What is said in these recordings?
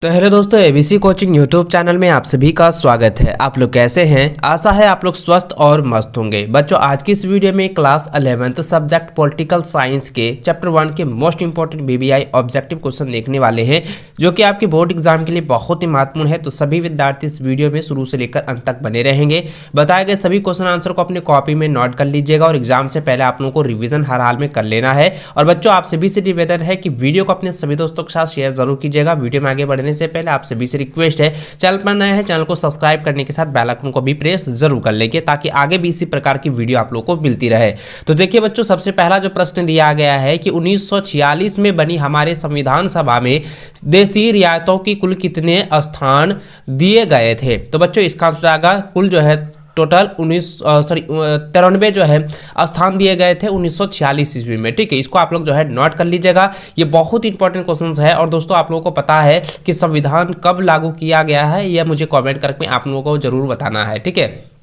तो हेलो दोस्तों, ABC coaching YouTube channel में आप सभी का स्वागत है। आप लोग कैसे हैं? आशा है आप लोग स्वस्थ और मस्त होंगे। बच्चों, आज की इस वीडियो में class 11th subject political science के चैप्टर 1 के most important BBI objective question देखने वाले हैं, जो कि आपके बोर्ड एग्जाम के लिए बहुत ही महत्वपूर्ण है। तो सभी विद्यार्थी इस वीडियो में शुरू से लेकर अंत तक बने रहेंगे। बताए गए सभी क्वेश्चन आंसर को अपनी कॉपी में नोट कर लीजिएगा और एग्जाम से पहले आप लोगों को रिविजन हर हाल में कर लेना है। और बच्चों, आप सभी से निवेदन है कि वीडियो को अपने सभी दोस्तों के साथ शेयर जरूर कीजिएगा। वीडियो में आगे बढ़ने से पहले आप सभी से रिक्वेस्ट है, चैनल पर नए हैं चैनल को सब्सक्राइब करने के साथ बेल आइकन को भी प्रेस जरूर कर लेंगे, ताकि आगे भी इसी प्रकार की वीडियो आप लोगों को मिलती रहे। तो देखिए बच्चों, सबसे पहला जो प्रश्न दिया गया है कि 1946 में बनी हमारे संविधान सभा में देशी रियायतों की कुल कितने स्थान दिए गए थे। तो बच्चों, इसका आंसर आएगा कुल जो है टोटल 93 जो है स्थान दिए गए थे 1946 ईस्वी में। ठीक है, इसको आप लोग जो है नोट कर लीजिएगा। ये बहुत इंपॉर्टेंट क्वेश्चन है। और दोस्तों, आप लोगों को पता है कि संविधान कब लागू किया गया है, यह मुझे कमेंट करके आप लोगों को जरूर बताना है। ठीक है,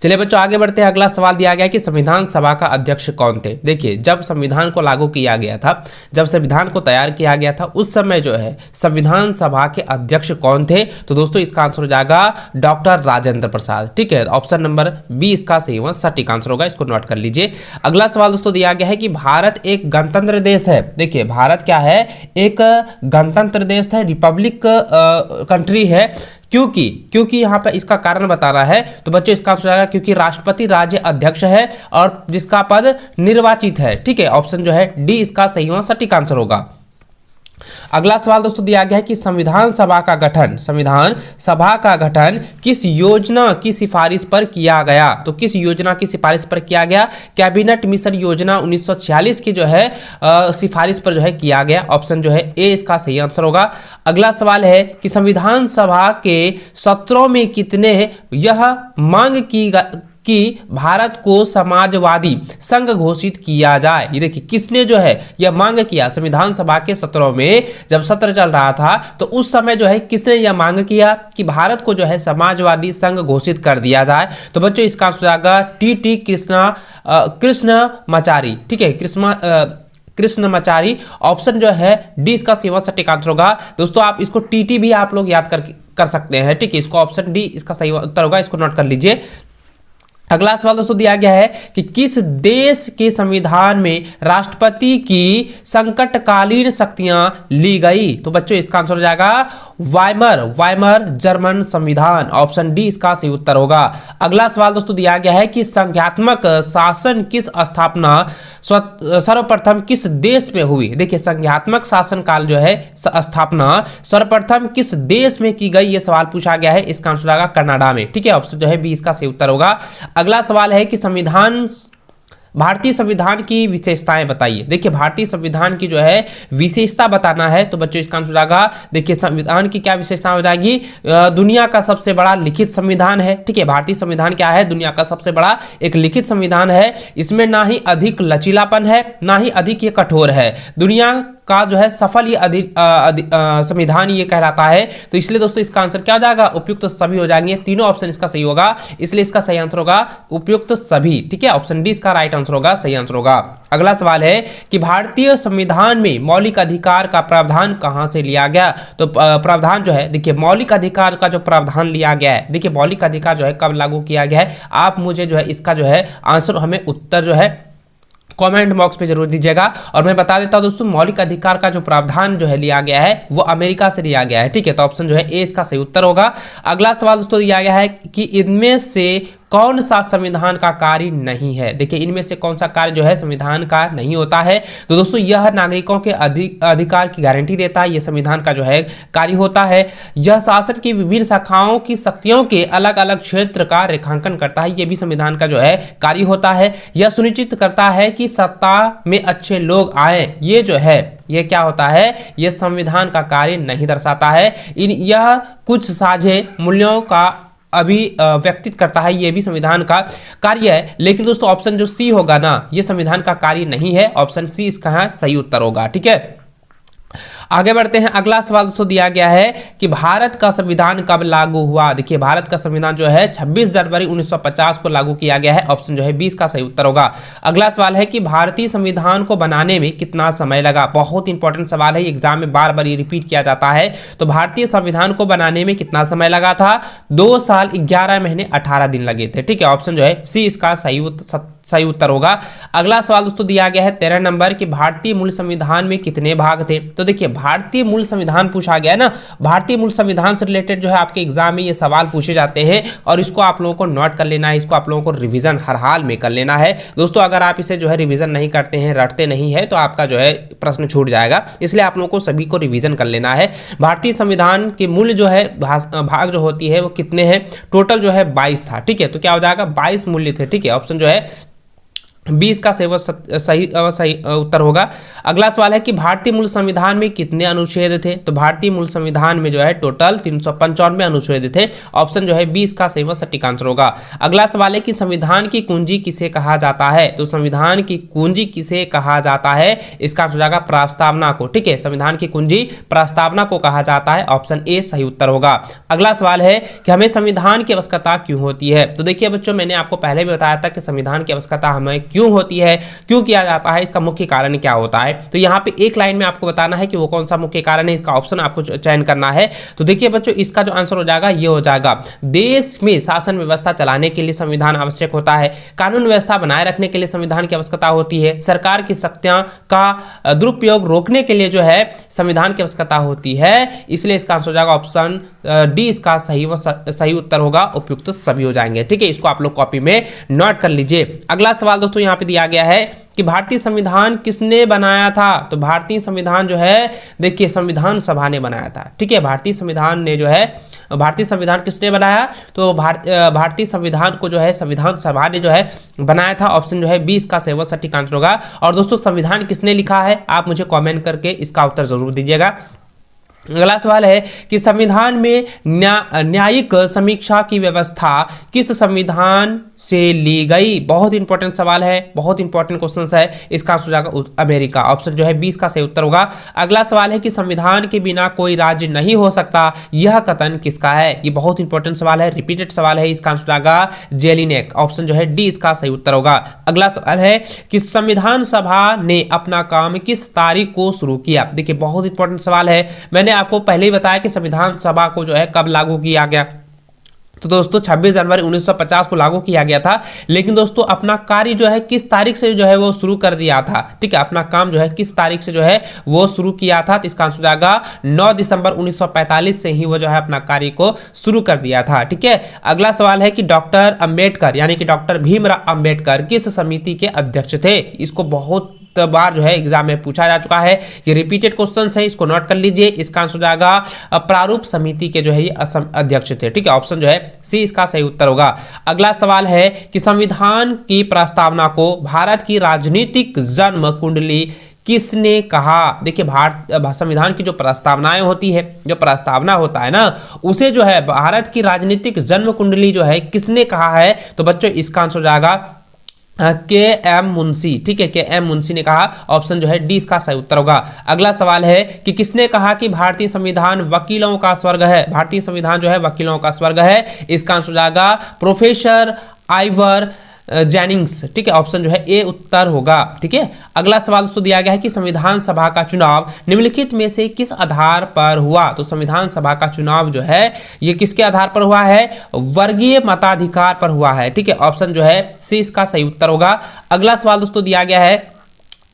चलिए बच्चों आगे बढ़ते हैं। अगला सवाल दिया गया कि संविधान सभा का अध्यक्ष कौन थे। देखिए, जब संविधान को लागू किया गया था, जब संविधान को तैयार किया गया था, उस समय जो है संविधान सभा के अध्यक्ष कौन थे। तो दोस्तों, इसका आंसर हो जाएगा डॉक्टर राजेंद्र प्रसाद। ठीक है, ऑप्शन नंबर बी इसका सही हुआ सटीक आंसर होगा, इसको नोट कर लीजिए। अगला सवाल दोस्तों दिया गया है कि भारत एक गणतंत्र देश है। देखिए, भारत क्या है? एक गणतंत्र देश है, रिपब्लिक कंट्री है। क्योंकि यहाँ पे इसका कारण बता रहा है। तो बच्चों, इसका आंसर आएगा क्योंकि राष्ट्रपति राज्य अध्यक्ष है और जिसका पद निर्वाचित है। ठीक है, ऑप्शन जो है डी इसका सही हुआ सटीक आंसर होगा। अगला सवाल दोस्तों दिया गया है कि संविधान सभा का गठन किस योजना की सिफारिश पर किया गया। तो किस योजना की सिफारिश पर किया गया? कैबिनेट मिशन योजना 1946 की जो है सिफारिश पर जो है किया गया। ऑप्शन जो है ए इसका सही आंसर होगा। अगला सवाल है कि संविधान सभा के सत्रों में कितने यह मांग कि भारत को समाजवादी संघ घोषित किया जाए। ये देखिए, किसने जो है यह मांग किया? संविधान सभा के सत्रों में जब सत्र चल रहा था, तो उस समय जो है किसने यह मांग किया कि भारत को जो है समाजवादी संघ घोषित कर दिया जाए। तो बच्चों, इसका आंसर आएगा टी कृष्णमाचारी। ठीक है, कृष्णमाचारी। ऑप्शन जो है डी इसका सही सटीक आंसर होगा। दोस्तों, आप इसको टीटी भी आप लोग याद कर सकते हैं। ठीक है, इसको ऑप्शन डी इसका सही उत्तर होगा, इसको नोट कर लीजिए। अगला सवाल दोस्तों दिया गया है कि किस देश के संविधान में राष्ट्रपति की संकटकालीन शक्तियां ली गई। तो बच्चों, इसका आंसर हो जाएगा वाइमर जर्मन संविधान। ऑप्शन डी इसका सही उत्तर होगा। अगला सवाल दोस्तों दिया गया है कि संघात्मक शासन किस स्थापना सर्वप्रथम किस देश में हुई। देखिए, संघात्मक शासन काल जो है स्थापना सर्वप्रथम किस देश में की गई, यह सवाल पूछा गया है। इसका आंसर आएगा कनाडा में। ठीक है, ऑप्शन जो है बी इसका सही उत्तर होगा। अगला सवाल है कि भारतीय संविधान की विशेषताएं बताइए। देखिए, भारतीय संविधान की जो है विशेषता बताना है। तो बच्चों, इसका आंसर आएगा, देखिए संविधान की क्या विशेषता हो जाएगी? दुनिया का सबसे बड़ा लिखित संविधान है। ठीक है, भारतीय संविधान क्या है? दुनिया का सबसे बड़ा एक लिखित संविधान है। इसमें ना ही अधिक लचीलापन है, ना ही अधिक ये कठोर है। दुनिया का जो है सफल ये संविधान ये कहलाता है। तो इसलिए दोस्तों, इसका आंसर क्या हो जाएगा? उपयुक्त सभी हो जाएंगे। तीनों ऑप्शन इसका सही होगा, इसलिए इसका सही आंसर होगा उपयुक्त सभी। ठीक है, ऑप्शन डी इसका राइट आंसर होगा, सही आंसर होगा। अगला सवाल है कि भारतीय संविधान में मौलिक अधिकार का प्रावधान कहां से लिया गया। तो प्रावधान जो है, देखिए मौलिक अधिकार का जो प्रावधान लिया गया है, देखिए मौलिक अधिकार जो है कब लागू किया गया है, आप मुझे जो है इसका जो है आंसर हमें उत्तर जो है कमेंट बॉक्स पे जरूर दीजिएगा। और मैं बता देता हूं दोस्तों, मौलिक अधिकार का जो प्रावधान जो है लिया गया है वो अमेरिका से लिया गया है। ठीक है, तो ऑप्शन जो है ए इसका सही उत्तर होगा। अगला सवाल दोस्तों दिया गया है कि इनमें से कौन सा संविधान का कार्य नहीं है। देखिए, इनमें से कौन सा कार्य जो है संविधान का नहीं होता है। तो दोस्तों, यह नागरिकों के अधिकार की गारंटी देता है, यह संविधान का जो है कार्य होता है। यह शासन की विभिन्न शाखाओं की शक्तियों के अलग अलग क्षेत्र का रेखांकन करता है, यह भी संविधान का जो है कार्य होता है। यह सुनिश्चित करता है कि सत्ता में अच्छे लोग आए, ये जो है यह क्या होता है? यह संविधान का कार्य नहीं दर्शाता है। यह कुछ साझे मूल्यों का व्यक्तित करता है, यह भी संविधान का कार्य है। लेकिन दोस्तों, ऑप्शन जो सी होगा ना, यह संविधान का कार्य नहीं है। ऑप्शन सी इसका सही उत्तर होगा। ठीक है, आगे बढ़ते हैं, अगला सवाल दोस्तों दिया गया है कि भारत का संविधान कब लागू हुआ। देखिए भारत का संविधान जो है 26 जनवरी 1950 को लागू किया गया है। ऑप्शन जो है 20 का सही उत्तर होगा। अगला सवाल है कि भारतीय संविधान को बनाने में कितना समय लगा। बहुत इंपॉर्टेंट सवाल है, एग्जाम में बार बार ये रिपीट किया जाता है। तो भारतीय संविधान को बनाने में कितना समय लगा था? 2 साल 11 महीने 18 दिन लगे थे। ठीक है, ऑप्शन जो है सी इसका सही उत्तर होगा। अगला सवाल दोस्तों दिया गया है 13 नंबर कि भारतीय मूल संविधान में कितने भाग थे। तो देखिए भारतीय मूल संविधान पूछा गया ना, भारतीय मूल संविधान से रिलेटेड जो है आपके एग्जाम में ये सवाल पूछे जाते हैं और इसको आप लोगों को नोट कर लेना है, इसको आप लोगों को रिवीजन हर हाल में कर लेना है दोस्तों। अगर आप इसे जो है रिवीजन नहीं करते हैं, रटते नहीं है, तो आपका जो है प्रश्न छूट जाएगा, इसलिए आप लोगों को सभी को रिवीजन कर लेना है। भारतीय संविधान के मूल जो है भाग जो होती है वो कितने हैं? टोटल जो है 22 था। ठीक है, तो क्या हो जाएगा? 22 मूल्य थे। ठीक है, ऑप्शन जो है 20 का सही उत्तर होगा। अगला सवाल है कि भारतीय मूल संविधान में कितने अनुच्छेद थे। तो भारतीय मूल संविधान में जो है टोटल 395 अनुच्छेद थे। ऑप्शन जो है 20 का सटीक आंसर होगा। अगला सवाल है कि संविधान की कुंजी किसे कहा जाता है। तो संविधान की कुंजी किसे कहा जाता है? इसका आंसर हो जाएगा प्रस्तावना को। ठीक है, संविधान की कुंजी प्रस्तावना को कहा जाता है। ऑप्शन ए सही उत्तर होगा। अगला सवाल है कि हमें संविधान की आवश्यकता क्यों होती है। तो देखिए बच्चों, मैंने आपको पहले भी बताया था कि संविधान की आवश्यकता हमें क्यों होती है, क्यों किया जाता है, इसका मुख्य कारण क्या होता है। तो यहाँ पे एक लाइन में आपको बताना है कि वो कौन सा मुख्य कारण है, इसका ऑप्शन आपको चयन करना है। तो देखिए बच्चों, इसका जो आंसर हो जाएगा ये हो जाएगा, देश में शासन व्यवस्था चलाने के लिए संविधान आवश्यक होता है, कानून व्यवस्था बनाए रखने के लिए संविधान की आवश्यकता होती है, सरकार की शक्तियां का दुरुपयोग रोकने के लिए जो है संविधान की आवश्यकता होती है। इसलिए इसका आंसर हो जाएगा ऑप्शन डी इसका सही उत्तर होगा। उपयुक्त सभी हो जाएंगे। ठीक है, इसको आप लोग कॉपी में नोट कर लीजिए। अगला सवाल दोस्तों यहाँ पे दिया गया है कि भारतीय संविधान किसने बनाया था। तो भारतीय संविधान जो है देखिए संविधान सभा ने बनाया था। ठीक है, भारतीय संविधान ने जो है भारतीय संविधान किसने बनाया? तो भारतीय संविधान को जो है संविधान सभा ने जो है बनाया था। ऑप्शन जो है 20 का सटीक आंसर होगा। और दोस्तों संविधान किसने लिखा है, आप मुझे कमेंट करके इसका उत्तर जरूर दीजिएगा। अगला सवाल है कि संविधान में न्यायिक समीक्षा की व्यवस्था किस संविधान से ली गई। बहुत इंपॉर्टेंट सवाल है, बहुत इंपॉर्टेंट क्वेश्चन है। इसका आंसर जाएगा अमेरिका। ऑप्शन जो है 20 का सही उत्तर होगा। अगला सवाल है कि संविधान के बिना कोई राज्य नहीं हो सकता, यह कथन किसका है। ये बहुत इंपॉर्टेंट सवाल है, रिपीटेड सवाल है। इसका आंसर जाएगा जेलिनेक। ऑप्शन जो है डी इसका सही उत्तर होगा। अगला सवाल है कि संविधान सभा ने अपना काम किस तारीख को शुरू किया। देखिए बहुत इंपॉर्टेंट सवाल है। मैंने आपको पहले ही बताया कि संविधान सभा को जो है कब लागू किया गया। तो दोस्तों 26 जनवरी 1950 को लागू किया गया था। लेकिन दोस्तों अपना कार्य जो है किस तारीख से जो है वो शुरू कर दिया था। ठीक है, अपना काम जो है किस तारीख से जो है वो शुरू किया था। तो इसका आंसर जाएगा 9 दिसंबर 1945 से ही वो जो है अपना कार्य को शुरू कर दिया था। ठीक है, अगला सवाल है कि डॉक्टर अंबेडकर यानी कि डॉक्टर भीमराव अंबेडकर किस समिति के अध्यक्ष थे। इसको बहुत बार जो है एग्जाम में पूछा जा चुका है, ये रिपीटेड क्वेश्चन है, इसको नोट कर लीजिए। इसका आंसर जाएगा प्रारूप समिति के जो है ये अध्यक्ष थे। ठीक है, ऑप्शन जो है सी इसका सही उत्तर होगा। अगला सवाल है कि संविधान की प्रस्तावना को भारत की राजनीतिक जन्म कुंडली किसने कहा। देखिए संविधान की जो प्रस्तावनाएं होती है, जो प्रस्तावना होता है ना, उसे जो है भारत की राजनीतिक जन्म कुंडली जो है किसने कहा है। तो बच्चों इसका आंसर जाएगा के एम मुंशी। ठीक है, के एम मुंशी ने कहा। ऑप्शन जो है डी इसका सही उत्तर होगा। अगला सवाल है कि किसने कहा कि भारतीय संविधान वकीलों का स्वर्ग है। भारतीय संविधान जो है वकीलों का स्वर्ग है। इसका आंसर जाएगा प्रोफेसर आइवर जेनिंग्स। ठीक है, ऑप्शन जो है ए उत्तर होगा। ठीक है, अगला सवाल दोस्तों दिया गया है कि संविधान सभा का चुनाव निम्नलिखित में से किस आधार पर हुआ। तो संविधान सभा का चुनाव जो है ये किसके आधार पर हुआ है? वर्गीय मताधिकार पर हुआ है। ठीक है, ऑप्शन जो है सी इसका सही उत्तर होगा। अगला सवाल दोस्तों दिया गया है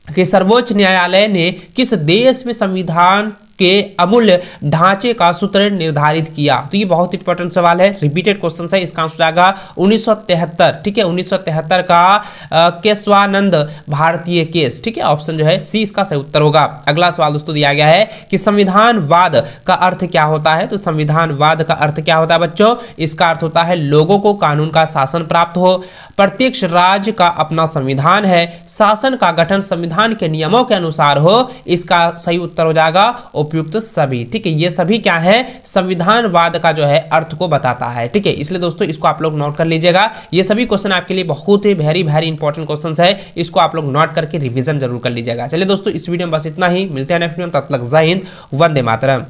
कि सर्वोच्च न्यायालय ने किस देश में संविधान के अमूल्य ढांचे का सूत्र निर्धारित किया। तो ये बहुत इंपॉर्टेंट सवाल है, रिपीटेड क्वेश्चन है। इसका आंसर आएगा 1973। ठीक है, 1973 का केशवानंद भारतीय केस। ठीक है, ऑप्शन जो है सी इसका सही उत्तर होगा। अगला सवाल दोस्तों दिया गया है कि संविधानवाद का अर्थ क्या होता है। तो संविधानवाद का अर्थ क्या होता है बच्चों? इसका अर्थ होता है लोगों को कानून का शासन प्राप्त हो, प्रत्यक्ष राज्य का अपना संविधान है, शासन का गठन संविधान के नियमों के अनुसार हो। इसका सही उत्तर हो जाएगा उपयुक्त सभी। ठीक है, ये सभी क्या है, संविधानवाद का जो है अर्थ को बताता है। ठीक है, इसलिए दोस्तों इसको आप लोग नोट कर लीजिएगा। ये सभी क्वेश्चन आपके लिए बहुत ही वेरी इंपॉर्टेंट क्वेश्चन है, इसको आप लोग नोट करके रिवीजन जरूर कर लीजिएगा। चलिए दोस्तों, इस वीडियो में बस इतना ही, मिलते हैं नेक्स्ट वीडियो में, तब तक जय हिंद, वंदे मातरम।